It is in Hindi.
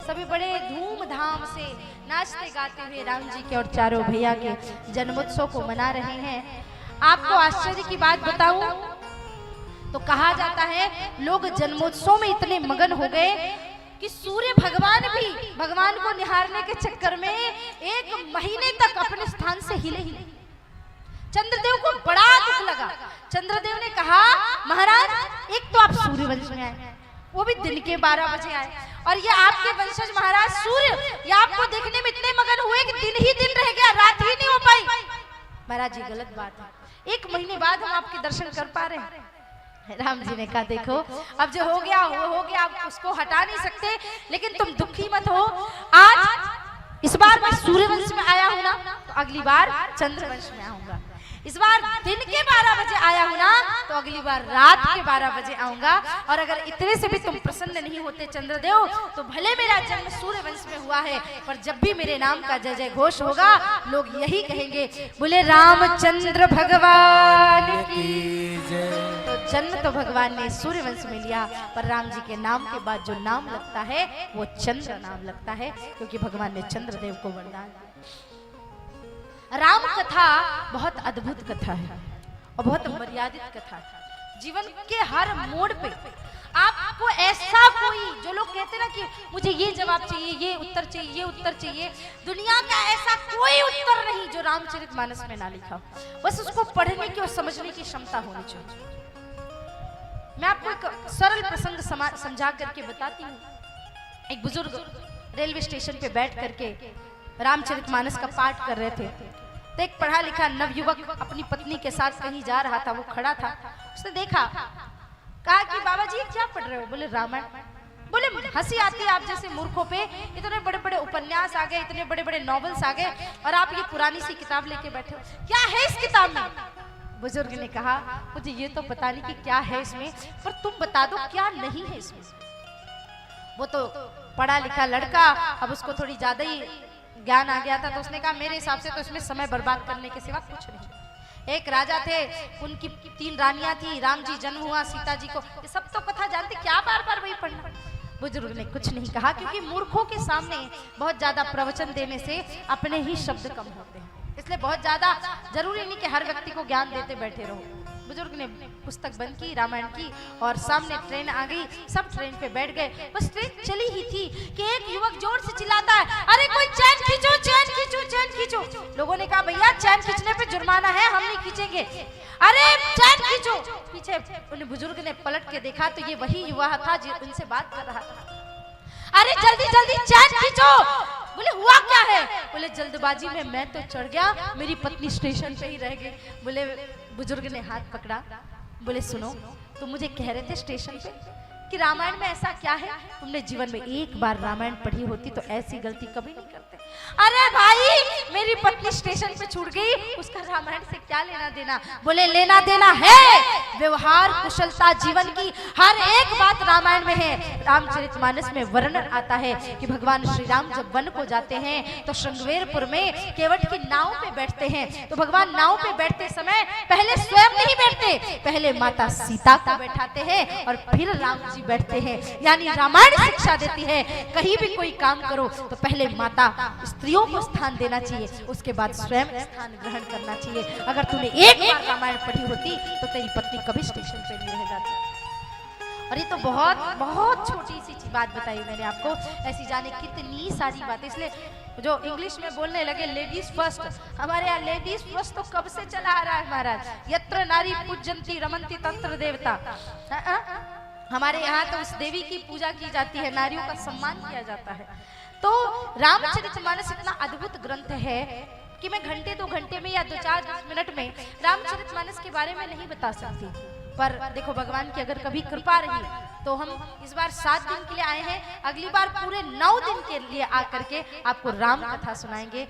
सभी बड़े धूमधाम से नाचते गाते हुए राम जी के और चारों भैया के जन्मोत्सव को मना रहे हैं। आपको आश्चर्य की बात बताऊं तो कहा जाता है लोग जन्मोत्सव में इतने मगन हो गए कि सूर्य भगवान भी भगवान को निहारने के चक्कर में 1 महीने तक अपने स्थान से हिले ही नहीं। चंद्रदेव को बड़ा दुख लगा। चंद्रदेव ने कहा महाराज, एक तो आप सूर्यवंश में आए, वो भी दिन के 12 बजे आए, और ये आपके वंशज महाराज सूर्य ये आपको देखने में इतने मगन हुए कि दिन ही दिन रह गया, रात ही नहीं हो पाई। महाराज जी गलत बात है, 1 महीने बाद हम आपके दर्शन कर पा रहे हैं। राम जी ने कहा देखो अब जो हो गया वो हो गया, आप उसको हटा नहीं सकते, लेकिन तुम दुखी मत हो। आज इस बार मैं सूर्यवंश में आया हूं ना, तो अगली बार चंद्रवंश में आऊंगा। इस बार दिन के 12 बजे आया हूं ना, तो अगली बार रात के 12 बजे आऊंगा। और अगर इतने से भी तुम प्रसन्न नहीं होते चंद्रदेव, तो भले मेरा जन्म सूर्यवंश में हुआ है, पर जब भी मेरे नाम का जय जय घोष होगा लोग यही कहेंगे, बोले रामचंद्र भगवान की जय। तो जन्म तो भगवान ने सूर्यवंश में लिया, पर राम जी के नाम के बाद जो नाम लगता है वो चंद्र नाम लगता है, क्योंकि भगवान ने चंद्रदेव को वरदान दिया। राम कथा बहुत अद्भुत कथा है और बहुत मर्यादित कथा है। जीवन के हर मोड़ पे आपको ऐसा कोई, जो लोग कहते ना कि मुझे ये जवाब चाहिए, ये उत्तर चाहिए, ये उत्तर चाहिए, दुनिया का ऐसा कोई उत्तर नहीं जो रामचरितमानस में ना लिखा हो। बस उसको पढ़ने की और समझने की क्षमता होनी चाहिए। मैं आपको एक सरल प्रसंग समझा करके बताती हूँ। एक बुजुर्ग रेलवे स्टेशन पे बैठ करके रामचरितमानस का पाठ कर रहे थे, तो एक पढ़ा लिखा नवयुवक अपनी पत्नी के साथ कहीं जा रहा था। वो खड़ा था, उसने देखा, कहा कि बाबा जी क्या पढ़ रहे हो? बोले रामायण। बोले हंसी आती है आप जैसे मूर्खों पे, इतने बड़े बड़े उपन्यास आ गए, इतने बड़े बड़े नॉवेल्स आ गए, और आप ये पुरानी सी किताब लेके बैठे हो, क्या है इस किताब में? बुजुर्ग ने कहा मुझे ये तो पता नहीं कि क्या है इसमें, पर तुम बता दो क्या नहीं है इसमें। वो तो पढ़ा लिखा लड़का, अब उसको थोड़ी ज्यादा ही ज्ञान आ गया था, तो उसने कहा मेरे हिसाब से तो इसमें समय बर्बाद करने के सिवा कुछ नहीं। एक राजा थे, उनकी 3 रानियां थी, राम जी जन्म हुआ सीता जी को, ये सब तो कथा जानते, क्या बार बार वही पढ़ना। बुजुर्ग ने कुछ नहीं कहा, क्योंकि मूर्खों के सामने बहुत ज्यादा प्रवचन देने से अपने ही शब्द कम होते हैं, इसलिए बहुत ज्यादा जरूरी नहीं कि हर व्यक्ति को ज्ञान देते बैठे रहो। बुजुर्ग ने पुस्तक बंद की, रामायण की, और सामने ट्रेन आ गई, सब ट्रेन पे बैठ गए। बस ट्रेन चली ही थी कि एक युवक जोर से चिल्लाता है, अरे कोई चैन खींचो, चैन खींचो, चैन खींचो। लोगों ने कहा भैया चैन खींचने पे जुर्माना है, हम नहीं खींचेंगे। अरे चैन खींचो। पीछे उन बुजुर्ग ने पलट के देखा तो ये वही युवा था जो उनसे बात कर रहा था। अरे जल्दी जल्दी चैन खींचो। बोले हुआ क्या है? बोले जल्दबाजी में मैं तो चढ़ गया, मेरी पत्नी स्टेशन पे ही रह गई। बोले बुजुर्ग ने हाथ पकड़ा, बोले सुनो, तुम मुझे कह रहे थे स्टेशन पे कि रामायण में ऐसा क्या है, तुमने जीवन में एक बार रामायण पढ़ी होती तो ऐसी गलती कभी नहीं करते। अरे भाई मेरी पत्नी स्टेशन पे छूट गई, उसका रामायण से क्या लेना देना? बोले लेना देना है, व्यवहार कुशलता जीवन की हर एक बात रामायण में है। रामचरितमानस में वर्णन आता है कि भगवान श्री राम जब वन को जाते हैं तो श्रृंगवेरपुर में केवट की नाव पे बैठते हैं। तो भगवान नाव पे बैठते समय पहले स्वयं नहीं बैठते, पहले माता सीता को बैठाते हैं और फिर राम जी बैठते हैं। यानी रामायण शिक्षा देती है कहीं भी कोई काम करो तो पहले माता स्त्रियों को स्थान देना चाहिए, उसके बाद स्वयं स्थान ग्रहण करना चाहिए। अगर तूने एक बार रामायण पढ़ी होती तो तेरी पत्नी कभी स्टेशन पे नहीं रह जाती। और ये तो बहुत बहुत छोटी सी बात बताई मैंने आपको, ऐसी जाने कितनी सारी बातें। इसलिए जो इंग्लिश में बोलने लगे लेडीज फर्स्ट, हमारे यहाँ लेडीज फर्स्ट तो कब से चला आ रहा है महाराज। यत्र नारी पूज्यंती रमंती तत्र देवता। हमारे यहाँ तो उस देवी की पूजा की जाती है, नारियों का सम्मान किया जाता है। तो रामचरितमानस इतना अद्भुत ग्रंथ है कि मैं घंटे 2 घंटे में या 2-4 मिनट में रामचरितमानस के बारे में नहीं बता सकती। पर देखो भगवान की अगर कभी कृपा रही तो हम इस बार 7 दिन के लिए आए हैं, अगली बार पूरे 9 दिन के लिए आकर के आपको राम कथा सुनाएंगे।